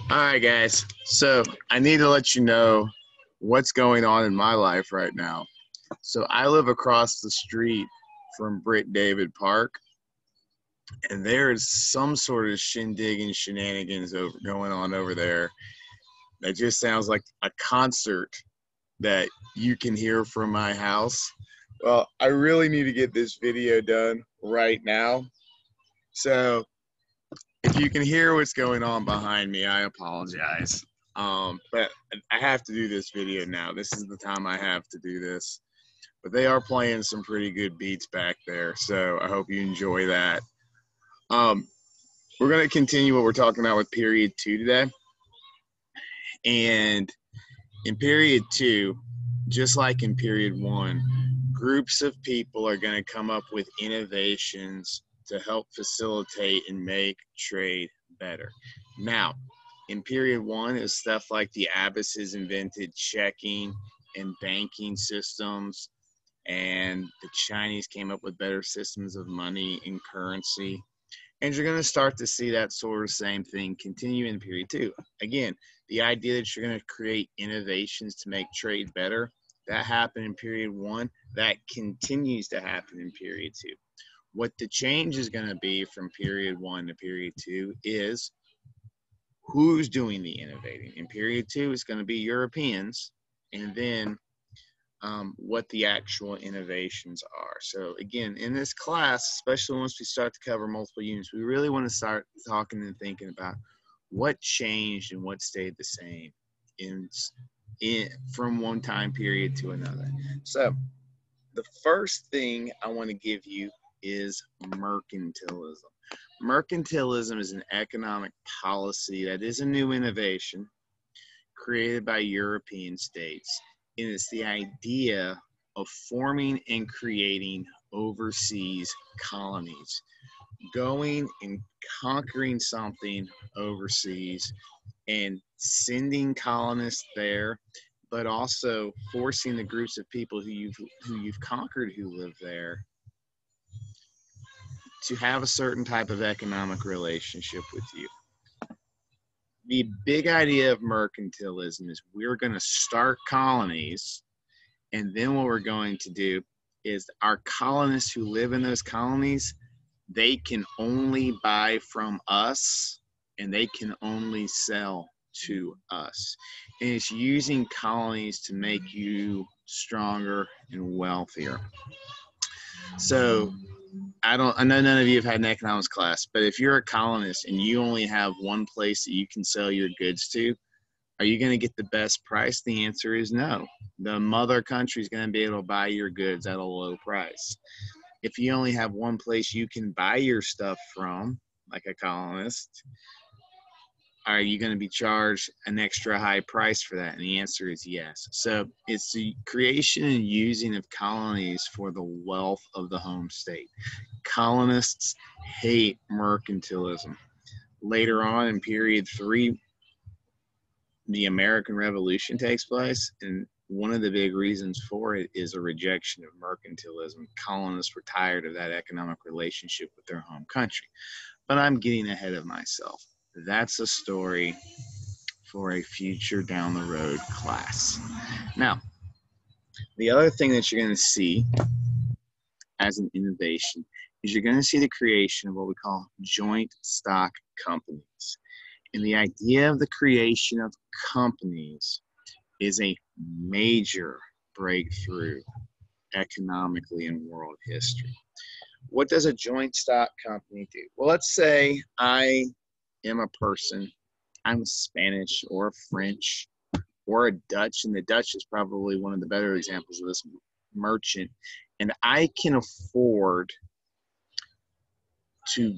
All right, guys. So I need to let you know what's going on in my life right now. So I live across the street from Britt David Park, and there is some sort of shindig and shenanigans going on over there that just sounds like a concert that you can hear from my house. Well, I really need to get this video done right now. So if you can hear what's going on behind me, I apologize. But I have to do this video now. This is the time I have to do this. But they are playing some pretty good beats back there, so I hope you enjoy that. We're going to continue what we're talking about with period 2 today. And in period 2, just like in period 1, groups of people are going to come up with innovations to help facilitate and make trade better. Now, in period 1, it was stuff like the Abbasses invented checking and banking systems, and the Chinese came up with better systems of money and currency. And you're going to start to see that sort of same thing continue in period 2. Again, the idea that you're going to create innovations to make trade better, that happened in period 1. That continues to happen in period 2. What the change is going to be from period 1 to period 2 is who's doing the innovating. In period 2, it's going to be Europeans, and then what the actual innovations are. So again, in this class, especially once we start to cover multiple units, we really want to start talking and thinking about what changed and what stayed the same from one time period to another. So the first thing I want to give you is mercantilism. Mercantilism is an economic policy that is a new innovation created by European states. And it's the idea of forming and creating overseas colonies, going and conquering something overseas and sending colonists there, but also forcing the groups of people who you've conquered who live there to have a certain type of economic relationship with you. The big idea of mercantilism is we're going to start colonies, and then what we're going to do is our colonists who live in those colonies, they can only buy from us, and they can only sell to us. And it's using colonies to make you stronger and wealthier. So I know none of you have had an economics class, but if you're a colonist and you only have one place that you can sell your goods to, are you going to get the best price? The answer is no. The mother country is going to be able to buy your goods at a low price. If you only have one place you can buy your stuff from, like a colonist, are you going to be charged an extra high price for that? And the answer is yes. So it's the creation and using of colonies for the wealth of the home state. Colonists hate mercantilism. Later on in period 3, the American Revolution takes place, and one of the big reasons for it is a rejection of mercantilism. Colonists were tired of that economic relationship with their home country. But I'm getting ahead of myself. That's a story for a future down the road class. Now, the other thing that you're going to see as an innovation is you're going to see the creation of what we call joint stock companies. And the idea of the creation of companies is a major breakthrough economically in world history. What does a joint stock company do? Well, let's say I am a person, I'm Spanish or French or a Dutch, and the Dutch is probably one of the better examples of this, merchant, and I can afford to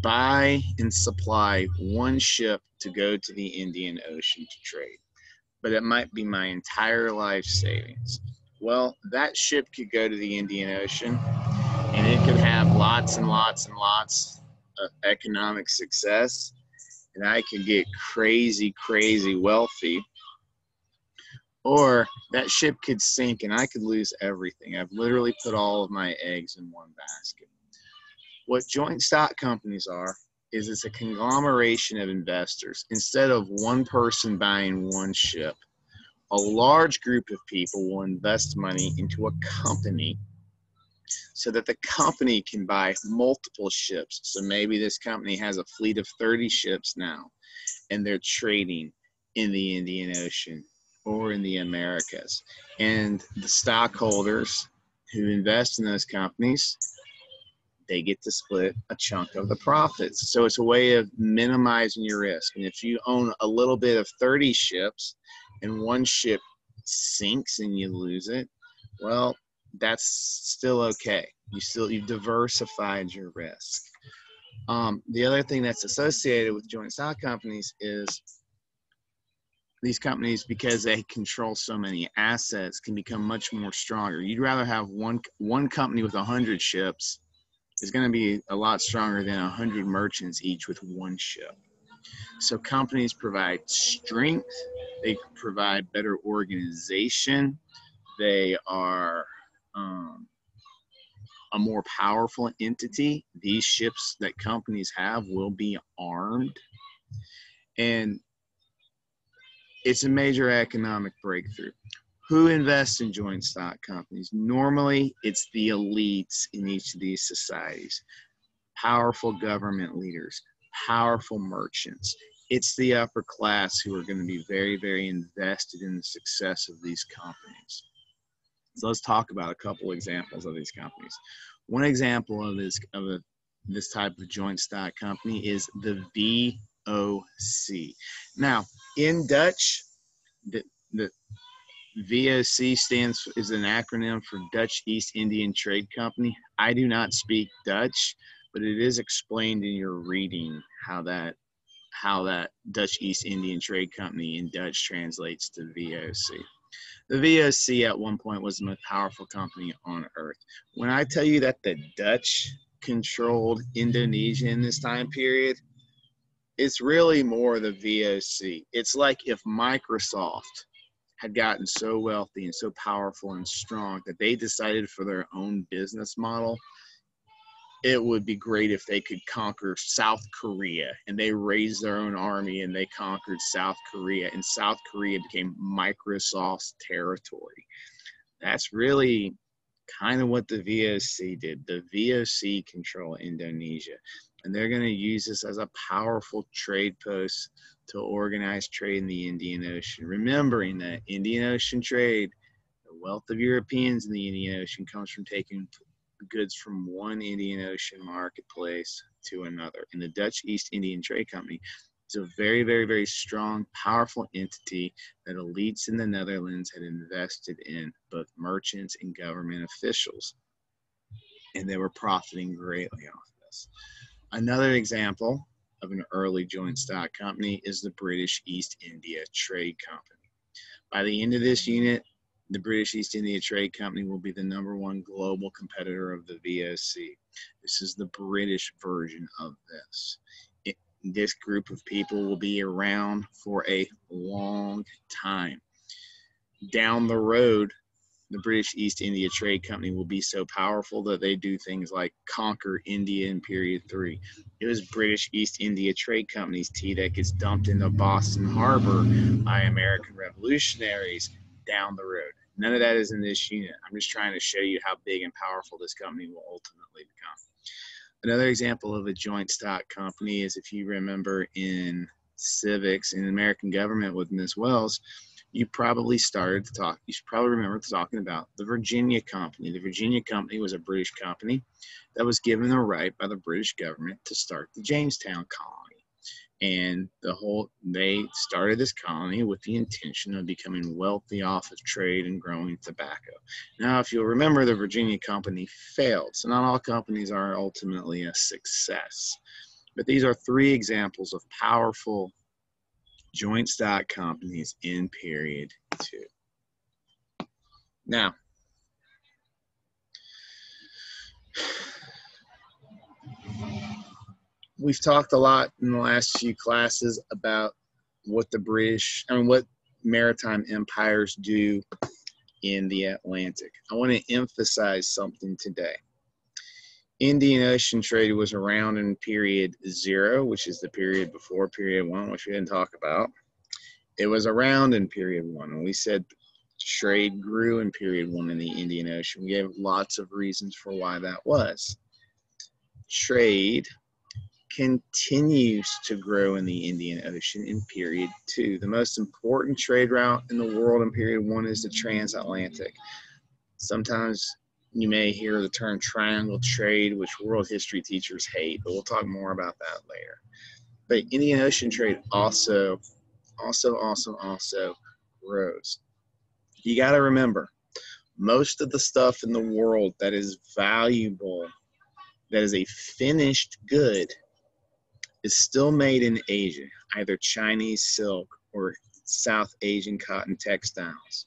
buy and supply one ship to go to the Indian Ocean to trade, but it might be my entire life savings. Well, that ship could go to the Indian Ocean, and it could have lots and lots and lots of economic success, and I could get crazy, crazy wealthy. Or that ship could sink and I could lose everything. I've literally put all of my eggs in one basket. What joint stock companies are is it's a conglomeration of investors. Instead of one person buying one ship, a large group of people will invest money into a company so that the company can buy multiple ships. So maybe this company has a fleet of 30 ships now, and they're trading in the Indian Ocean or in the Americas. And the stockholders who invest in those companies, they get to split a chunk of the profits. So it's a way of minimizing your risk. And if you own a little bit of 30 ships and one ship sinks and you lose it, well, that's still okay. You've diversified your risk. The other thing that's associated with joint stock companies is these companies, because they control so many assets, can become much more stronger. You'd rather have one company with 100 ships is going to be a lot stronger than 100 merchants each with one ship. So companies provide strength, they provide better organization, they are a more powerful entity. These ships that companies have will be armed, and it's a major economic breakthrough. Who invests in joint stock companies? Normally, it's the elites in each of these societies. Powerful government leaders, powerful merchants. It's the upper class who are going to be very, very invested in the success of these companies. So let's talk about a couple examples of these companies. One example of this type of joint stock company is the VOC. Now, in Dutch, the VOC is an acronym for Dutch East Indian Trade Company. I do not speak Dutch, but it is explained in your reading how that Dutch East Indian Trade Company in Dutch translates to VOC. The VOC at one point was the most powerful company on earth. When I tell you that the Dutch controlled Indonesia in this time period, it's really more the VOC. It's like if Microsoft had gotten so wealthy and so powerful and strong that they decided for their own business model, it would be great if they could conquer South Korea, and they raised their own army and they conquered South Korea, and South Korea became Microsoft's territory. That's really kind of what the VOC did. The VOC control Indonesia, and they're going to use this as a powerful trade post to organize trade in the Indian Ocean. Remembering that Indian Ocean trade, the wealth of Europeans in the Indian Ocean comes from taking goods from one Indian Ocean marketplace to another. And the Dutch East Indian Trade Company is a very, very, very strong, powerful entity that elites in the Netherlands had invested in, both merchants and government officials. And they were profiting greatly off this. Another example of an early joint stock company is the British East India Trade Company. By the end of this unit, the British East India Trade Company will be the #1 global competitor of the VOC. This is the British version of this. This group of people will be around for a long time. Down the road, the British East India Trade Company will be so powerful that they do things like conquer India in period 3. It was British East India Trade Company's tea that gets dumped into Boston Harbor by American revolutionaries down the road. None of that is in this unit. I'm just trying to show you how big and powerful this company will ultimately become. Another example of a joint stock company is, if you remember in civics in the American government with Miss Wells, you probably remember talking about the Virginia Company. The Virginia Company was a British company that was given the right by the British government to start the Jamestown colony. And they started this colony with the intention of becoming wealthy off of trade and growing tobacco. Now, if you'll remember, the Virginia Company failed. So not all companies are ultimately a success. But these are 3 examples of powerful joint stock companies in period 2. Now, we've talked a lot in the last few classes about what what maritime empires do in the Atlantic. I want to emphasize something today. Indian Ocean trade was around in period 0, which is the period before period 1, which we didn't talk about. It was around in period 1, and we said trade grew in period 1 in the Indian Ocean. We gave lots of reasons for why that was. Trade continues to grow in the Indian Ocean in period 2. The most important trade route in the world in period 1 is the transatlantic. Sometimes you may hear the term triangle trade, which world history teachers hate, but we'll talk more about that later. But Indian Ocean trade also grows. You got to remember, most of the stuff in the world that is valuable, that is a finished good, is still made in Asia, either Chinese silk or South Asian cotton textiles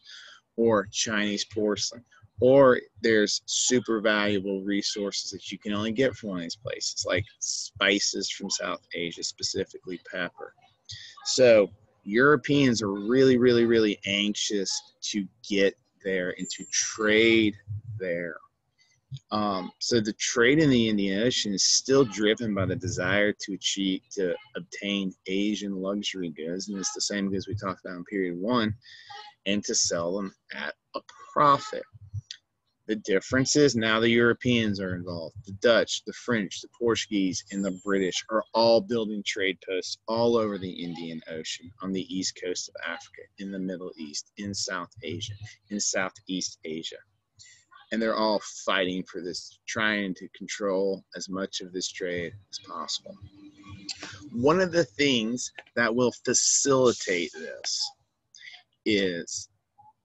or Chinese porcelain, or there's super valuable resources that you can only get from one of these places, like spices from South Asia, specifically pepper. So Europeans are really anxious to get there and to trade there. So the trade in the Indian Ocean is still driven by the desire to obtain Asian luxury goods, and it's the same goods we talked about in period 1, and to sell them at a profit. The difference is now the Europeans are involved. The Dutch, the French, the Portuguese, and the British are all building trade posts all over the Indian Ocean, on the east coast of Africa, in the Middle East, in South Asia, in Southeast Asia. And they're all fighting for this, trying to control as much of this trade as possible. One of the things that will facilitate this is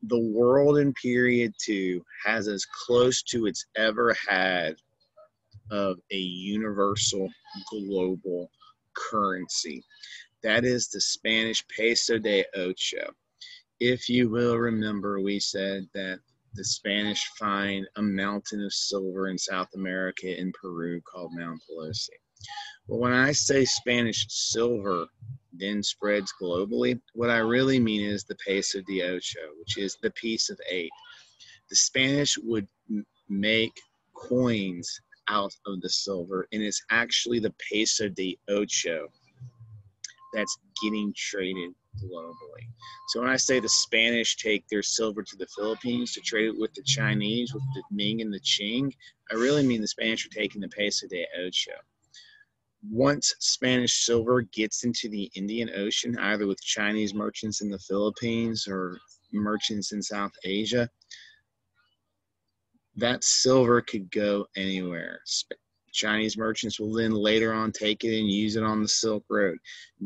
the world in period 2 has as close to it's ever had of a universal global currency. That is the Spanish peso de ocho. If you will remember, we said that the Spanish find a mountain of silver in South America in Peru called Mount Pelosi. Well, when I say Spanish silver then spreads globally, what I really mean is the peso de ocho, which is the piece of 8. The Spanish would make coins out of the silver, and it's actually the peso de ocho that's getting traded globally. So when I say the Spanish take their silver to the Philippines to trade it with the Chinese, with the Ming and the Qing, I really mean the Spanish are taking the peso de ocho. Once Spanish silver gets into the Indian Ocean, either with Chinese merchants in the Philippines or merchants in South Asia, that silver could go anywhere. Chinese merchants will then later on take it and use it on the Silk Road.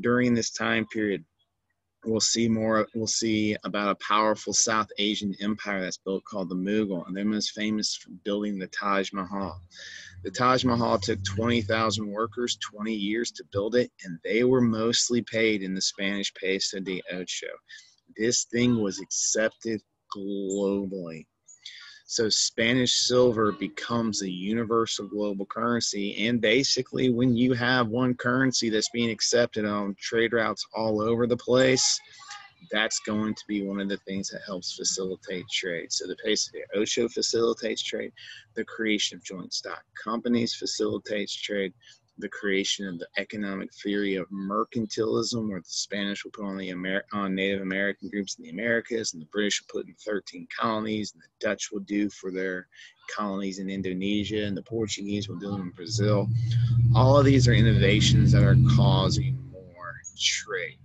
During this time period, we'll see about a powerful South Asian empire that's built called the Mughal, and they're most famous for building the Taj Mahal. The Taj Mahal took 20,000 workers, 20 years to build it, and they were mostly paid in the Spanish peso de ocho. This thing was accepted globally. So Spanish silver becomes a universal global currency, and basically when you have one currency that's being accepted on trade routes all over the place, that's going to be one of the things that helps facilitate trade. So the peso de ocho facilitates trade. The creation of joint stock companies facilitates trade. The creation of the economic theory of mercantilism, where the Spanish will put on Native American groups in the Americas, and the British will put in 13 colonies, and the Dutch will do for their colonies in Indonesia, and the Portuguese will do them in Brazil. All of these are innovations that are causing more trade.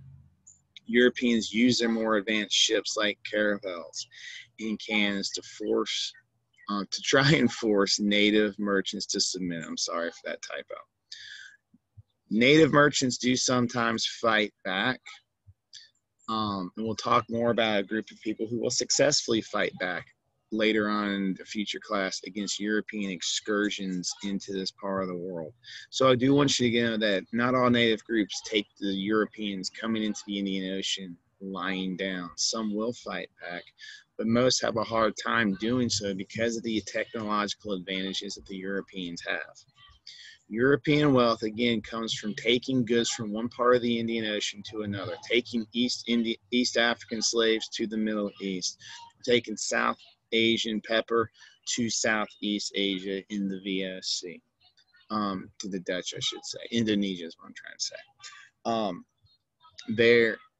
Europeans use their more advanced ships like caravels and cannons to try and force native merchants to submit. I'm sorry for that typo. Native merchants do sometimes fight back, and we'll talk more about a group of people who will successfully fight back later on in the future class against European excursions into this part of the world. So I do want you to know that not all native groups take the Europeans coming into the Indian Ocean lying down. Some will fight back, but most have a hard time doing so because of the technological advantages that the Europeans have. European wealth, again, comes from taking goods from one part of the Indian Ocean to another, taking East African slaves to the Middle East, taking South Asian pepper to Southeast Asia in the VOC. to the Dutch, I should say. Indonesia is what I'm trying to say. Um,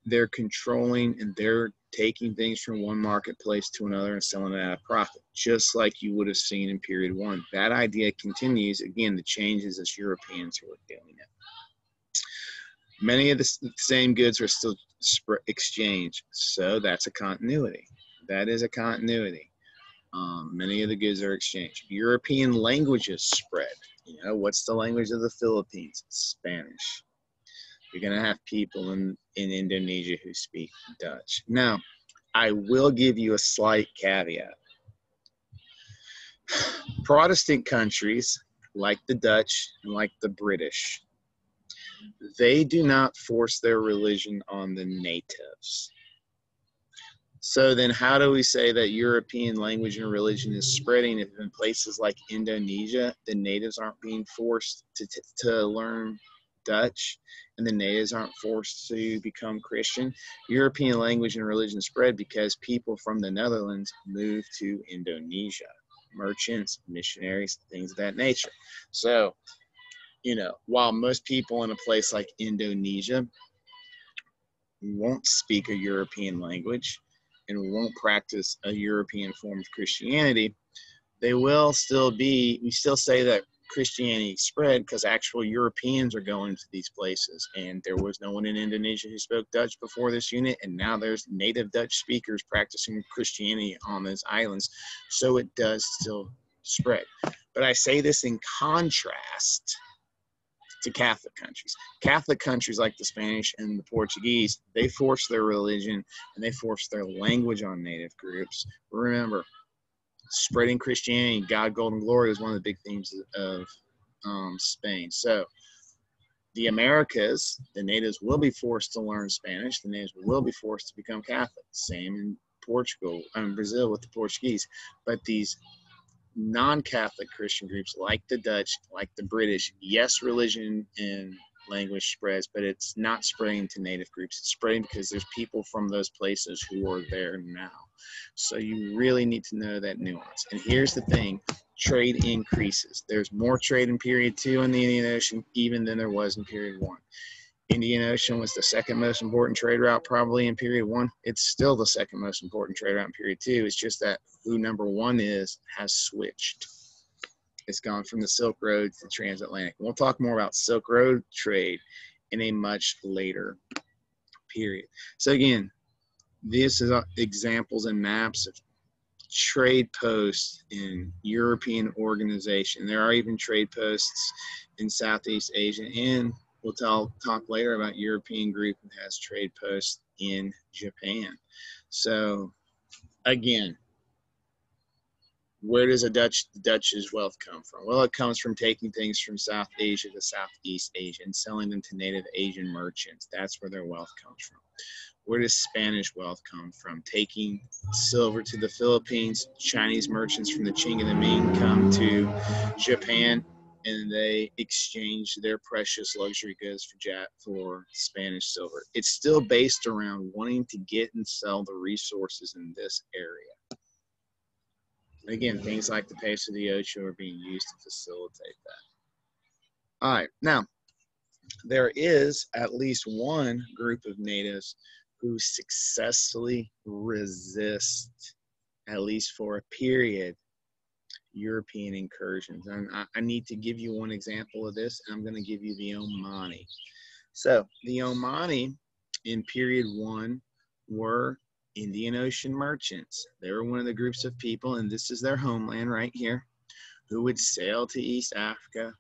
they're controlling and they're taking things from one marketplace to another and selling it at a profit, just like you would have seen in period one. That idea continues. Again, the changes as Europeans who are doing it. Many of the same goods are still exchanged, so that's a continuity. That is a continuity. Many of the goods are exchanged. European languages spread. You know, what's the language of the Philippines? Spanish. You're going to have people in Indonesia who speak Dutch. Now, I will give you a slight caveat. Protestant countries, like the Dutch and like the British, they do not force their religion on the natives. So then how do we say that European language and religion is spreading if in places like Indonesia, the natives aren't being forced to learn Dutch and the natives aren't forced to become Christian? European language and religion spread because people from the Netherlands moved to Indonesia. Merchants, missionaries, things of that nature. So, you know, while most people in a place like Indonesia won't speak a European language and won't practice a European form of Christianity, they will still be, we still say that Christianity spread because actual Europeans are going to these places, and there was no one in Indonesia who spoke Dutch before this unit, and now there's native Dutch speakers practicing Christianity on those islands, so it does still spread. But I say this in contrast to Catholic countries. Catholic countries like the Spanish and the Portuguese, they force their religion and they force their language on native groups. Remember, spreading Christianity, God, gold, and glory is one of the big themes of Spain. So the Americas, the natives will be forced to learn Spanish. The natives will be forced to become Catholic. Same in Portugal and Brazil with the Portuguese. But these non-Catholic Christian groups like the Dutch, like the British, yes, religion and language spreads, but it's not spreading to native groups. It's spreading because there's people from those places who are there now. So you really need to know that nuance. And here's the thing, trade increases. There's more trade in period 2 in the Indian Ocean even than there was in period 1. Indian Ocean was the second most important trade route probably in period 1. It's still the second most important trade route in period 2. It's just that who number 1 is has switched. It's gone from the Silk Road to the transatlantic. We'll talk more about Silk Road trade in a much later period. So again, this is examples and maps of trade posts in European organization. There are even trade posts in Southeast Asia, and we'll talk later about European group that has trade posts in Japan. So again, where does the Dutch's wealth come from? Well, it comes from taking things from South Asia to Southeast Asia and selling them to native Asian merchants. That's where their wealth comes from. Where does Spanish wealth come from? Taking silver to the Philippines. Chinese merchants from the Qing and the Ming come to Japan, and they exchange their precious luxury goods for Spanish silver. It's still based around wanting to get and sell the resources in this area. Again, things like the peso de ocho are being used to facilitate that. All right, now, there is at least one group of natives who successfully resist, at least for a period, European incursions. And I need to give you one example of this. I'm going to give you the Omani. So the Omani in period 1 were Indian Ocean merchants. They were one of the groups of people, and this is their homeland right here, who would sail to East Africa,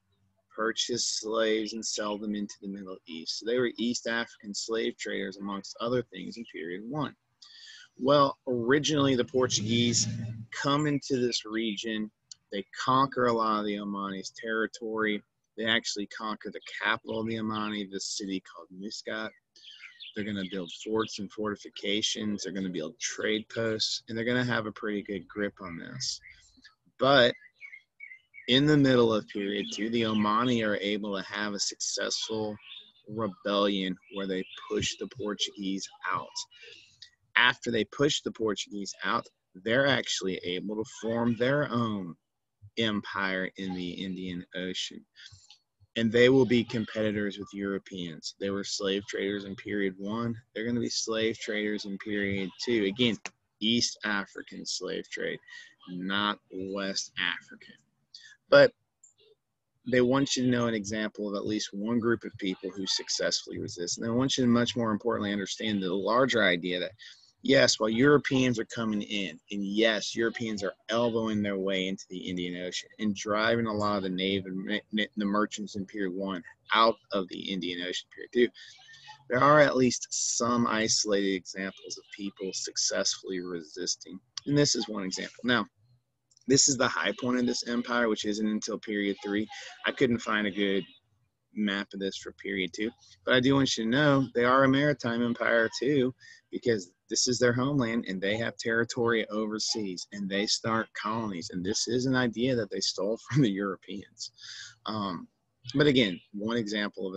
purchase slaves, and sell them into the Middle East. So they were East African slave traders, amongst other things, in period 1. Well, originally the Portuguese come into this region. They conquer a lot of the Omani's territory. They actually conquer the capital of the Omani, this city called Muscat. They're going to build forts and fortifications. They're going to build trade posts, and they're going to have a pretty good grip on this. But in the middle of period 2, the Omani are able to have a successful rebellion where they push the Portuguese out. After they push the Portuguese out, they're actually able to form their own empire in the Indian Ocean. and they will be competitors with Europeans. They were slave traders in period 1. They're going to be slave traders in period 2. Again, East African slave trade, not West African. But they want you to know an example of at least one group of people who successfully resist. And they want you to much more importantly understand the larger idea that, yes, while Europeans are coming in, and yes, Europeans are elbowing their way into the Indian Ocean and driving a lot of the merchants in period 1 out of the Indian Ocean period 2, there are at least some isolated examples of people successfully resisting. And this is one example. Now, this is the high point of this empire, which isn't until period 3. I couldn't find a good map of this for period 2, but I do want you to know they are a maritime empire too, because this is their homeland and they have territory overseas and they start colonies. And this is an idea that they stole from the Europeans. But again, one example of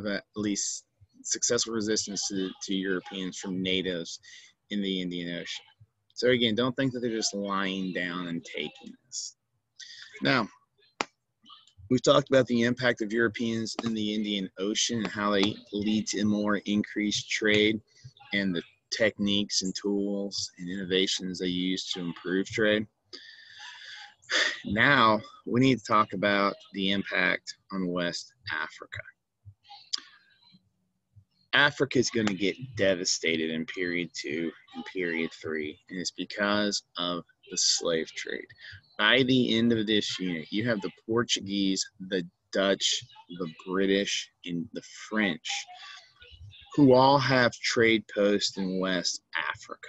at least successful resistance to Europeans from natives in the Indian Ocean. So again, don't think that they're just lying down and taking this. Now, we've talked about the impact of Europeans in the Indian Ocean and how they lead to more increased trade and the techniques and tools and innovations they use to improve trade. Now, we need to talk about the impact on West Africa. Africa is going to get devastated in period 2 and period 3, and it's because of the slave trade. By the end of this unit, you have the Portuguese, the Dutch, the British, and the French, who all have trade posts in West Africa.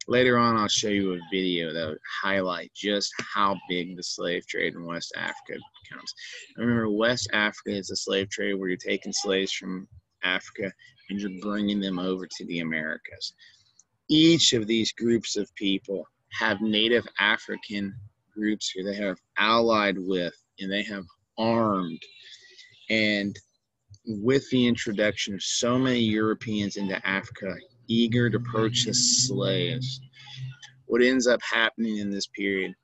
Later on, I'll show you a video that would highlight just how big the slave trade in West Africa becomes. Remember, West Africa is a slave trade where you're taking slaves from Africa and you're bringing them over to the Americas. Each of these groups of people have native African groups who they have allied with and they have armed. And with the introduction of so many Europeans into Africa eager to purchase slaves, what ends up happening in this period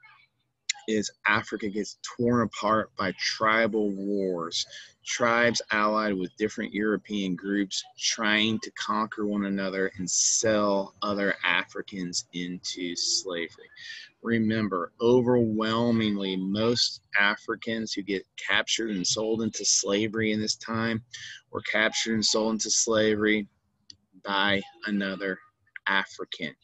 is Africa gets torn apart by tribal wars, tribes allied with different European groups trying to conquer one another and sell other Africans into slavery. Remember, overwhelmingly, most Africans who get captured and sold into slavery in this time were captured and sold into slavery by another African.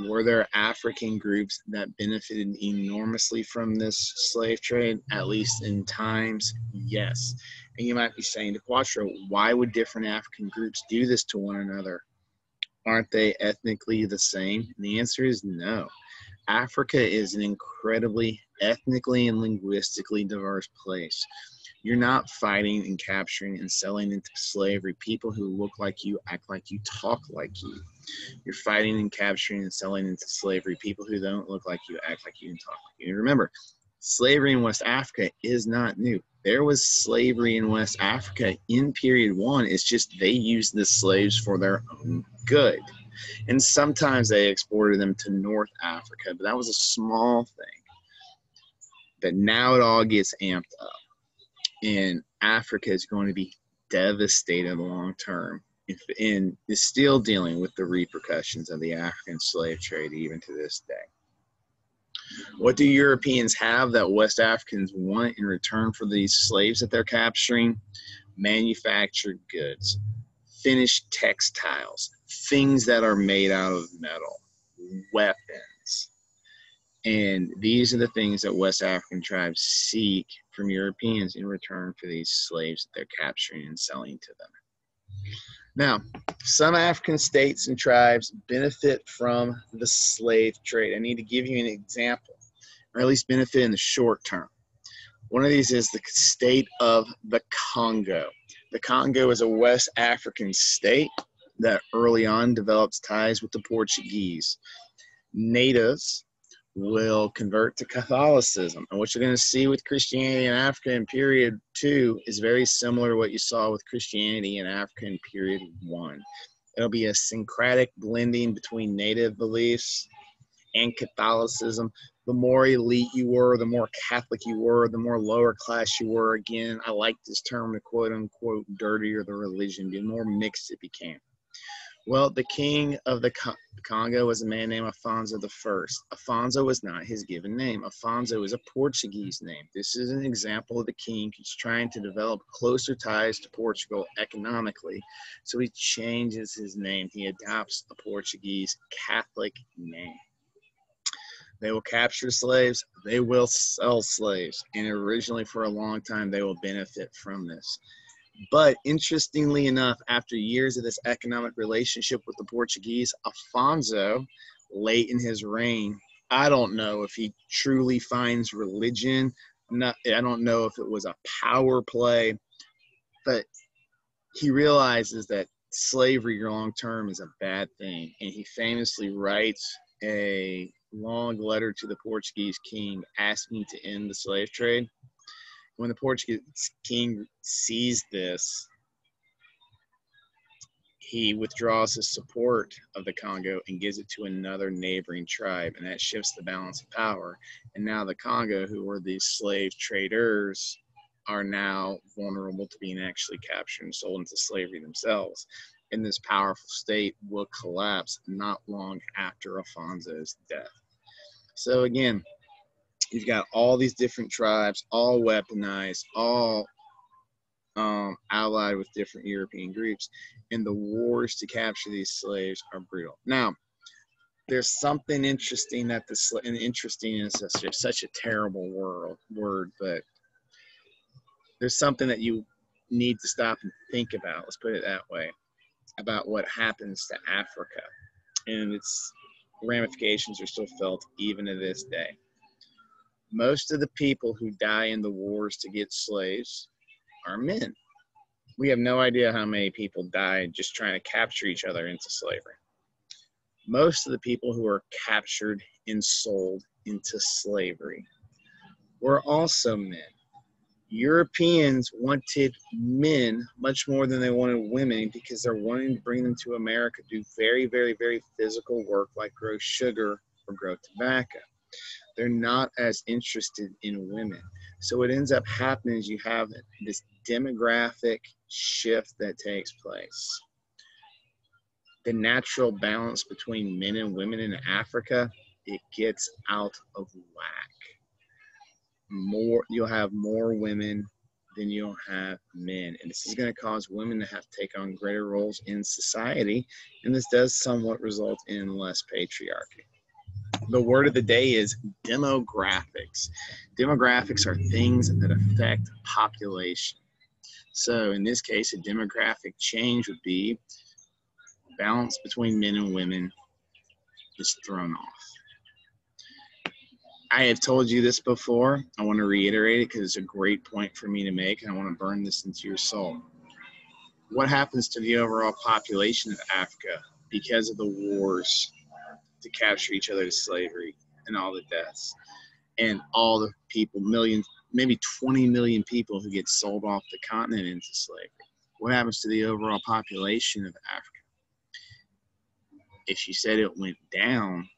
Were there African groups that benefited enormously from this slave trade, at least in times? Yes. And you might be saying to Quattro, why would different African groups do this to one another? Aren't they ethnically the same? And the answer is no. Africa is an incredibly ethnically and linguistically diverse place. You're not fighting and capturing and selling into slavery people who look like you, act like you, talk like you. You're fighting and capturing and selling into slavery people who don't look like you, act like you, and talk like you. And remember, slavery in West Africa is not new. There was slavery in West Africa in period 1. It's just they used the slaves for their own good. And sometimes they exported them to North Africa, but that was a small thing. But now it all gets amped up. And Africa is going to be devastated long term and is still dealing with the repercussions of the African slave trade even to this day. What do Europeans have that West Africans want in return for these slaves that they're capturing? Manufactured goods, finished textiles, things that are made out of metal, weapons. And these are the things that West African tribes seek from Europeans in return for these slaves that they're capturing and selling to them. Now, some African states and tribes benefit from the slave trade. I need to give you an example, or at least benefit in the short term. One of these is the state of the Congo. The Congo is a West African state that early on develops ties with the Portuguese. Natives will convert to Catholicism. And what you're going to see with Christianity in Africa in period 2 is very similar to what you saw with Christianity in Africa in period 1. It'll be a syncretic blending between native beliefs and Catholicism, The more elite you were, the more Catholic you were, the more lower class you were. Again, I like this term, the quote unquote dirtier the religion, the more mixed it became. Well, the king of the Congo was a man named Afonso I. Afonso was not his given name. Afonso is a Portuguese name. This is an example of the king who's trying to develop closer ties to Portugal economically. So he changes his name. He adopts a Portuguese Catholic name. They will capture slaves. They will sell slaves. And originally, for a long time, they will benefit from this. But interestingly enough, after years of this economic relationship with the Portuguese, Afonso, late in his reign, I don't know if he truly finds religion. I don't know if it was a power play, but he realizes that slavery long term is a bad thing. And he famously writes a long letter to the Portuguese king asking to end the slave trade. When the Portuguese king sees this, he withdraws his support of the Congo and gives it to another neighboring tribe, and that shifts the balance of power. And now the Congo, who were these slave traders, are now vulnerable to being actually captured and sold into slavery themselves. And this powerful state will collapse not long after Afonso's death. So again, you've got all these different tribes, all weaponized, all allied with different European groups, and the wars to capture these slaves are brutal. Now, there's something interesting that and interesting is such a terrible word, but there's something that you need to stop and think about, let's put it that way, about what happens to Africa. And its ramifications are still felt even to this day. Most of the people who die in the wars to get slaves are men. We have no idea how many people died just trying to capture each other into slavery. Most of the people who are captured and sold into slavery were also men. Europeans wanted men much more than they wanted women because they're wanting to bring them to America to do very, very, very physical work like grow sugar or grow tobacco. They're not as interested in women. So what ends up happening is you have this demographic shift that takes place. The natural balance between men and women in Africa, it gets out of whack. You'll have more women than you'll have men. And this is going to cause women to have to take on greater roles in society. And this does somewhat result in less patriarchy. The word of the day is demographics. Demographics are things that affect population. So in this case, a demographic change would be balance between men and women is thrown off. I have told you this before. I want to reiterate it because it's a great point for me to make, and I want to burn this into your soul. What happens to the overall population of Africa because of the wars to capture each other to slavery and all the deaths and all the people, millions, maybe 20 million people who get sold off the continent into slavery? What happens to the overall population of Africa? If you said it went down,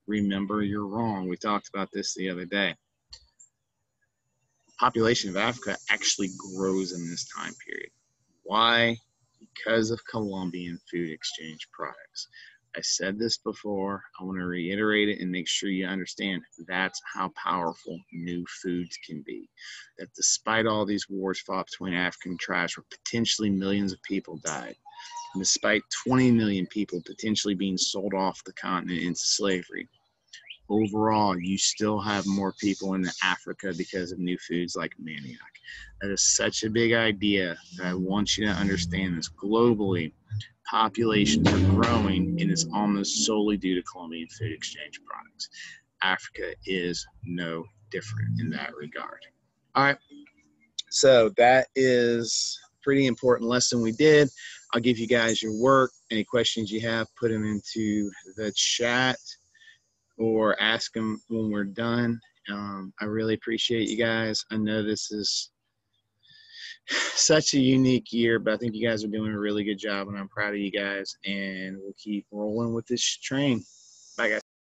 remember you're wrong. We talked about this the other day. The population of Africa actually grows in this time period. Why? Because of Colombian food exchange products. I said this before. I want to reiterate it and make sure you understand that's how powerful new foods can be. That despite all these wars fought between African tribes where potentially millions of people died, and despite 20 million people potentially being sold off the continent into slavery, overall, you still have more people in Africa because of new foods like manioc. That is such a big idea that I want you to understand this. Globally, populations are growing, and it's almost solely due to Colombian food exchange products. Africa is no different in that regard. All right, so that is a pretty important lesson we did. I'll give you guys your work. Any questions you have, put them into the chat or ask them when we're done. I really appreciate you guys. I know this is such a unique year, but I think you guys are doing a really good job, and I'm proud of you guys, and we'll keep rolling with this train.